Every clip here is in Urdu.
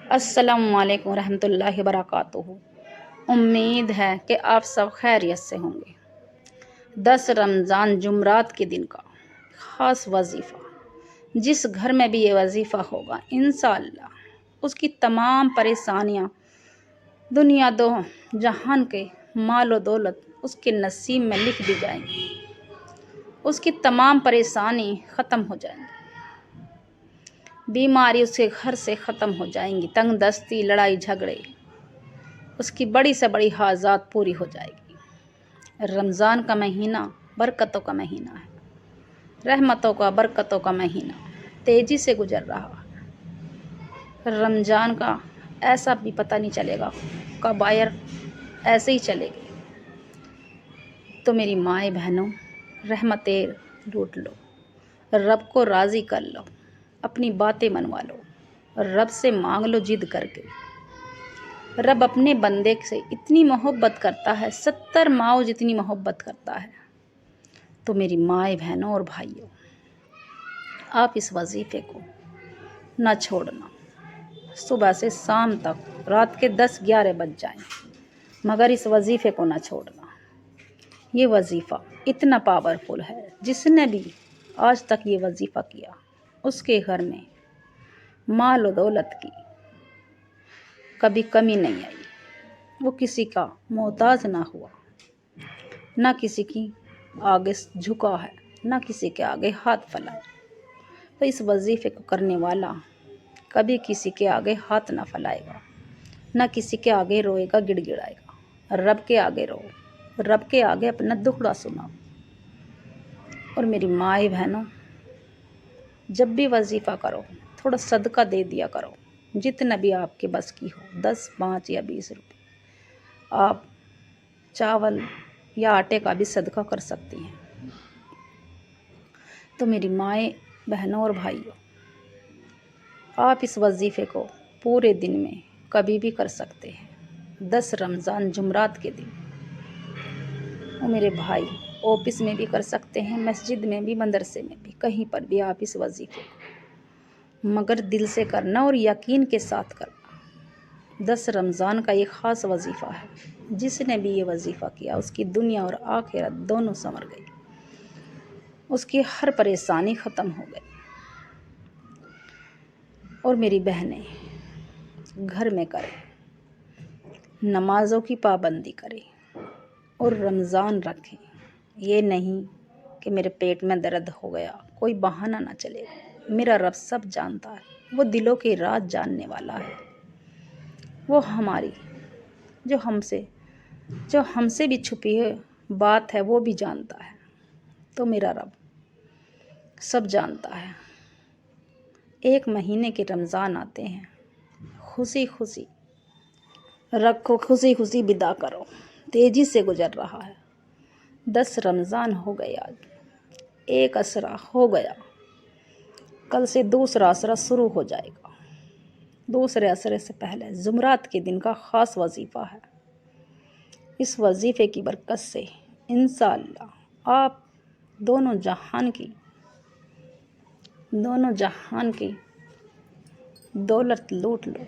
السلام علیکم ورحمۃ اللہ وبرکاتہ۔ امید ہے کہ آپ سب خیریت سے ہوں گے۔ 10 رمضان جمعرات کے دن کا خاص وظیفہ، جس گھر میں بھی یہ وظیفہ ہوگا انشاءاللہ اس کی تمام پریشانیاں، دنیا دو جہان کے مال و دولت اس کے نصیب میں لکھ دی جائیں گی۔ اس کی تمام پریشانی ختم ہو جائیں گی، بیماری اس کے گھر سے ختم ہو جائیں گی، تنگ دستی، لڑائی جھگڑے، اس کی بڑی سے بڑی حاجات پوری ہو جائے گی۔ رمضان کا مہینہ برکتوں کا مہینہ ہے، رحمتوں کا، برکتوں کا مہینہ تیزی سے گزر رہا ہے۔ رمضان کا ایسا بھی پتہ نہیں چلے گا کب آئر ایسے ہی چلے گی۔ تو میری مائیں بہنوں، رحمتیں لوٹ لو، رب کو راضی کر لو، اپنی باتیں منوا لو، رب سے مانگ لو ضد کر کے۔ رب اپنے بندے سے اتنی محبت کرتا ہے، 70 ماؤں جتنی محبت کرتا ہے۔ تو میری مائیں بہنوں اور بھائیوں، آپ اس وظیفے کو نہ چھوڑنا۔ صبح سے شام تک، رات کے 10-11 بج جائیں، مگر اس وظیفے کو نہ چھوڑنا۔ یہ وظیفہ اتنا پاورفل ہے، جس نے بھی آج تک یہ وظیفہ کیا اس کے گھر میں مال و دولت کی کبھی کمی نہیں آئی، وہ کسی کا محتاج نہ ہوا، نہ کسی کی آگے جھکا ہے، نہ کسی کے آگے ہاتھ پھیلائے۔ تو اس وظیفے کو کرنے والا کبھی کسی کے آگے ہاتھ نہ پھیلائے گا، نہ کسی کے آگے روئے گا، گڑ گڑائے گا۔ رب کے آگے رو، رب کے آگے اپنا دکھڑا سناؤ۔ اور میری مائیں بہنوں، جب بھی وظیفہ کرو تھوڑا صدقہ دے دیا کرو، جتنا بھی آپ کے بس کی ہو، 10، 5 یا 20 روپے۔ آپ چاول یا آٹے کا بھی صدقہ کر سکتی ہیں۔ تو میری مائیں بہنوں اور بھائیوں، آپ اس وظیفے کو پورے دن میں کبھی بھی کر سکتے ہیں۔ 10 رمضان جمعرات کے دن، اور میرے بھائی آفس میں بھی کر سکتے ہیں، مسجد میں بھی، مدرسے میں بھی، کہیں پر بھی آپ اس وظیفے کو، مگر دل سے کرنا اور یقین کے ساتھ کرنا۔ 10 رمضان کا یہ خاص وظیفہ ہے، جس نے بھی یہ وظیفہ کیا اس کی دنیا اور آخرت دونوں سنور گئی، اس کی ہر پریشانی ختم ہو گئی۔ اور میری بہنیں گھر میں کریں، نمازوں کی پابندی کریں اور رمضان رکھیں۔ یہ نہیں کہ میرے پیٹ میں درد ہو گیا، کوئی بہانہ نہ چلے۔ میرا رب سب جانتا ہے، وہ دلوں کے راز جاننے والا ہے۔ وہ ہماری جو ہم سے بھی چھپی ہے بات ہے وہ بھی جانتا ہے۔ تو میرا رب سب جانتا ہے۔ ایک مہینے کے رمضان آتے ہیں، خوشی خوشی رکھو، خوشی خوشی بدا کرو، تیزی سے گزر رہا ہے۔ 10 رمضان ہو گئے، آج ایک اسرا ہو گیا، کل سے دوسرا اسرا شروع ہو جائے گا۔ دوسرے اسرے سے پہلے جمعرات کے دن کا خاص وظیفہ ہے۔ اس وظیفے کی برکت سے انشاءاللہ آپ دونوں جہان کی دولت لوٹ لو،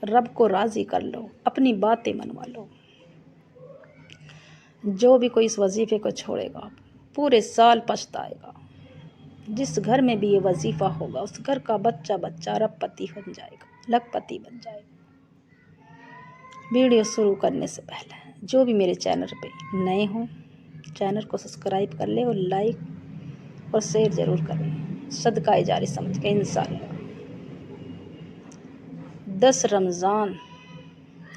رب کو راضی کر لو، اپنی باتیں منوا لو۔ جو بھی کوئی اس وظیفے کو چھوڑے گا پورے سال پچھتائے گا۔ جس گھر میں بھی یہ وظیفہ ہوگا اس گھر کا بچہ ارب پتی بن جائے گا، لاکھ پتی بن جائے گا۔ ویڈیو شروع کرنے سے پہلے جو بھی میرے چینل پہ نئے ہوں، چینل کو سبسکرائب کر لیں اور لائک اور شیئر ضرور کریں، صدقہ جاری سمجھ کے انشاءاللہ۔ 10 رمضان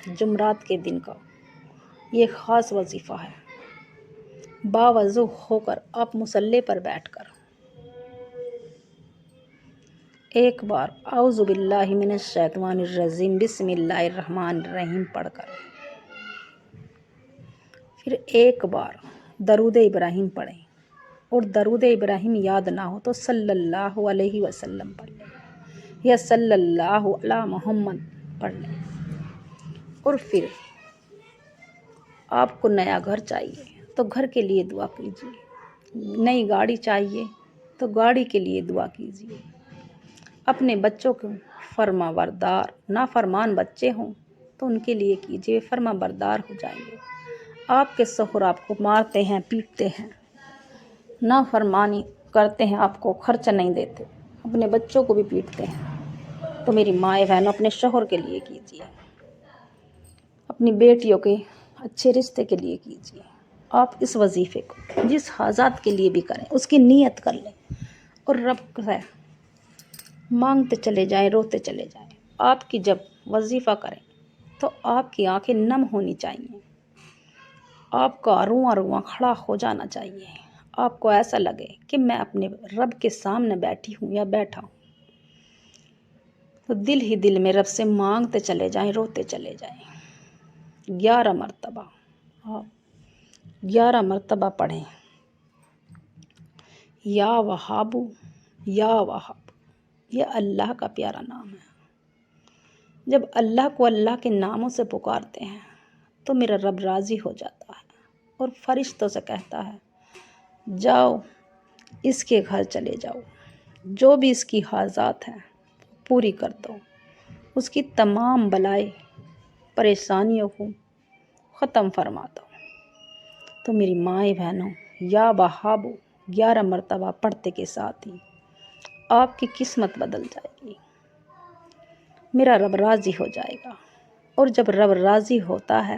جمعرات کے دن کا یہ خاص وظیفہ ہے۔ باوضو ہو کر آپ مصلی پر بیٹھ کر ایک بار اعوذ باللہ من الشیطان الرجیم بسم اللہ الرحمن الرحیم پڑھ کر، پھر ایک بار درود ابراہیم پڑھیں، اور درود ابراہیم یاد نہ ہو تو صلی اللہ علیہ وسلم پڑھ لیں یا صلی اللہ علی محمد پڑھ لیں۔ اور پھر آپ کو نیا گھر چاہیے تو گھر کے لیے دعا کیجیے، نئی گاڑی چاہیے تو گاڑی کے لیے دعا کیجیے، اپنے بچوں کو فرما بردار نافرمان بچے ہوں تو ان کے لیے کیجیے، فرما بردار ہو جائیں گے۔ آپ کے شوہر آپ کو مارتے ہیں، پیٹتے ہیں، نافرمانی کرتے ہیں، آپ کو خرچہ نہیں دیتے، اپنے بچوں کو بھی پیٹتے ہیں، تو میری مائیں بہنوں اپنے شوہر کے لیے کیجیے، اپنی بیٹیوں کے اچھے رشتے کے لیے کیجیے۔ آپ اس وظیفے کو جس حاجات کے لیے بھی کریں اس کی نیت کر لیں اور رب سے مانگتے چلے جائیں، روتے چلے جائیں۔ آپ کی جب وظیفہ کریں تو آپ کی آنکھیں نم ہونی چاہیے، آپ کا رواں رواں کھڑا ہو جانا چاہیے، آپ کو ایسا لگے کہ میں اپنے رب کے سامنے بیٹھی ہوں یا بیٹھا ہوں، تو دل ہی دل میں رب سے مانگتے چلے جائیں، روتے چلے جائیں۔ 11 مرتبہ آپ 11 مرتبہ پڑھیں، یا وہاب یا وہاب، یہ اللہ کا پیارا نام ہے۔ جب اللہ کو اللہ کے ناموں سے پکارتے ہیں تو میرا رب راضی ہو جاتا ہے اور فرشتوں سے کہتا ہے جاؤ اس کے گھر چلے جاؤ، جو بھی اس کی حاجات ہیں پوری کر دو، اس کی تمام بلائیں پریشانیوں کو ختم فرما دو۔ تو میری مائیں بہنوں یا وہاب 11 مرتبہ پڑھتے کے ساتھ ہی آپ کی قسمت بدل جائے گی، میرا رب راضی ہو جائے گا۔ اور جب رب راضی ہوتا ہے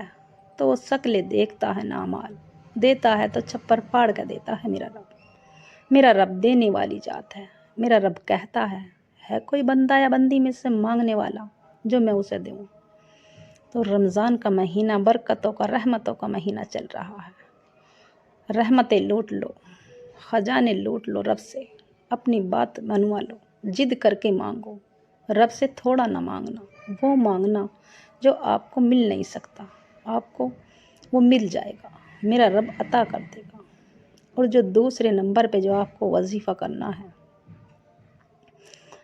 تو وہ شکلیں دیکھتا ہے نامال، دیتا ہے تو چھپر پھاڑ کے دیتا ہے میرا رب دینے والی ذات ہے۔ میرا رب کہتا ہے کوئی بندہ یا بندی میں سے مانگنے والا جو میں اسے دوں۔ تو رمضان کا مہینہ برکتوں کا، رحمتوں کا مہینہ چل رہا ہے، رحمتیں لوٹ لو، خزانے لوٹ لو، رب سے اپنی بات منوا لو، ضد کر کے مانگو، رب سے تھوڑا نہ مانگنا، وہ مانگنا جو آپ کو مل نہیں سکتا، آپ کو وہ مل جائے گا، میرا رب عطا کر دے گا۔ اور جو دوسرے نمبر پہ جو آپ کو وظیفہ کرنا ہے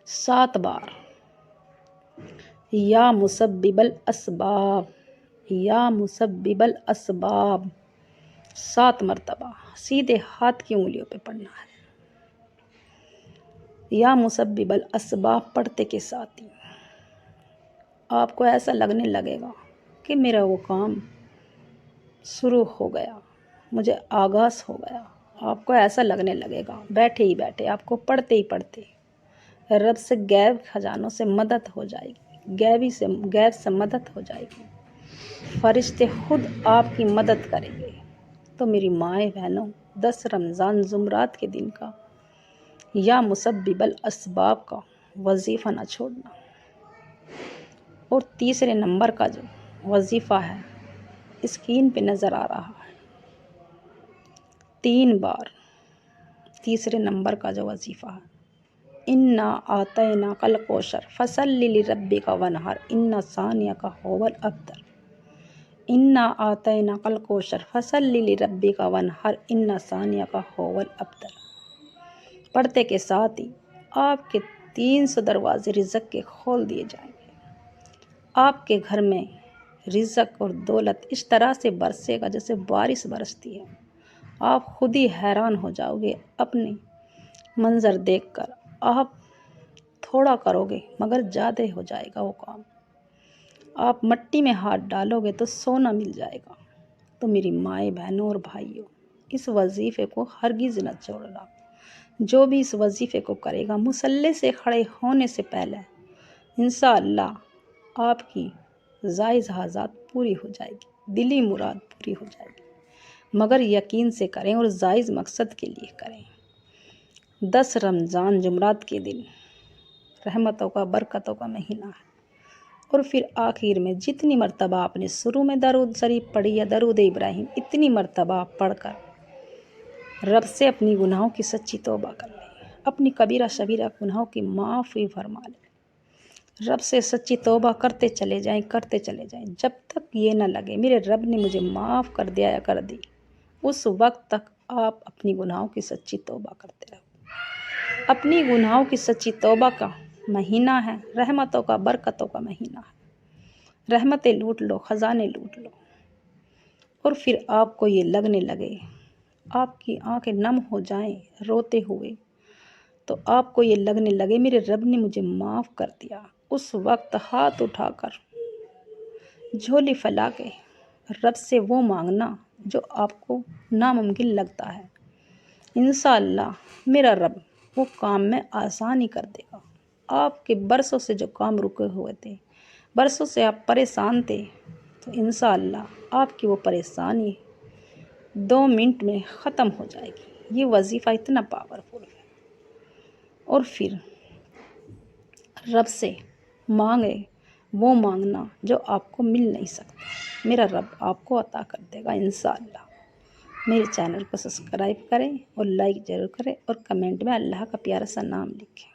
7 بار یا مسبب الاسباب، یا مسبب الاسباب 7 مرتبہ سیدھے ہاتھ کی انگلیوں پہ پڑھنا ہے۔ یا مسبب الاسباب پڑھتے کے ساتھ ہی آپ کو ایسا لگنے لگے گا کہ میرا وہ کام شروع ہو گیا، مجھے آغاز ہو گیا، آپ کو ایسا لگنے لگے گا بیٹھے ہی بیٹھے، آپ کو پڑھتے ہی پڑھتے رب سے غیب خزانوں سے مدد ہو جائے گی، غیب سے مدد ہو جائے گی، فرشتے خود آپ کی مدد کریں گے۔ تو میری مائیں بہنوں 10 رمضان جمعرات کے دن کا یا مسبب الاسباب کا وظیفہ نہ چھوڑنا۔ اور تیسرے نمبر کا جو وظیفہ ہے اسکرین پہ نظر آ رہا ہے، 3 بار تیسرے نمبر کا جو وظیفہ ہے انا اعطیناک الکوثر فصلی لربک وانحر ان شانئک ھو الابتر، انا اعطیناک الکوثر فصلی لربک وانحر ان شانئک ھو الابتر پڑھتے کے ساتھ ہی آپ کے 300 دروازے رزق کے کھول دیے جائیں گے، آپ کے گھر میں رزق اور دولت اس طرح سے برسے گا جیسے بارش برستی ہے، آپ خود ہی حیران ہو جاؤ گے اپنے منظر دیکھ کر۔ آپ تھوڑا کرو گے مگر زیادہ ہو جائے گا وہ کام، آپ مٹی میں ہاتھ ڈالو گے تو سونا مل جائے گا۔ تو میری مائیں بہنوں اور بھائیوں اس وظیفے کو ہرگز نہ چھوڑنا، جو بھی اس وظیفے کو کرے گا مصلی سے کھڑے ہونے سے پہلے انشاءاللہ آپ کی جائز حاجات پوری ہو جائے گی، دلی مراد پوری ہو جائے گی، مگر یقین سے کریں اور جائز مقصد کے لیے کریں۔ 10 رمضان جمعرات کے دن رحمتوں کا، برکتوں کا مہینہ ہے، اور پھر آخر میں جتنی مرتبہ آپ نے شروع میں درود شریف پڑھی یا درود ابراہیم، اتنی مرتبہ آپ پڑھ کر رب سے اپنی گناہوں کی سچی توبہ کر لیں، اپنی کبیرہ شبیرہ گناہوں کی معافی فرما لیں، رب سے سچی توبہ کرتے چلے جائیں، جب تک یہ نہ لگے میرے رب نے مجھے معاف کر دیا یا کر دی، اس وقت تک آپ اپنی گناہوں کی سچی توبہ کرتے رہو۔ اپنی گناہوں کی سچی توبہ کا مہینہ ہے، رحمتوں کا، برکتوں کا مہینہ ہے، رحمتیں لوٹ لو، خزانے لوٹ لو، اور پھر آپ کو یہ لگنے لگے، آپ کی آنکھیں نم ہو جائیں روتے ہوئے، تو آپ کو یہ لگنے لگے میرے رب نے مجھے معاف کر دیا، اس وقت ہاتھ اٹھا کر جھولی پھیلا کے رب سے وہ مانگنا جو آپ کو ناممکن لگتا ہے۔ انشاءاللہ میرا رب وہ کام میں آسانی کر دے گا۔ آپ کے برسوں سے جو کام رکے ہوئے تھے، برسوں سے آپ پریشان تھے، تو انشاءاللہ آپ کی وہ پریشانی 2 منٹ میں ختم ہو جائے گی۔ یہ وظیفہ اتنا پاورفل ہے۔ اور پھر رب سے مانگے وہ مانگنا جو آپ کو مل نہیں سکتا، میرا رب آپ کو عطا کر دے گا انشاءاللہ۔ میرے چینل کو سبسکرائب کریں اور لائک ضرور کریں اور کمنٹ میں اللہ کا پیارا سا نام لکھیں۔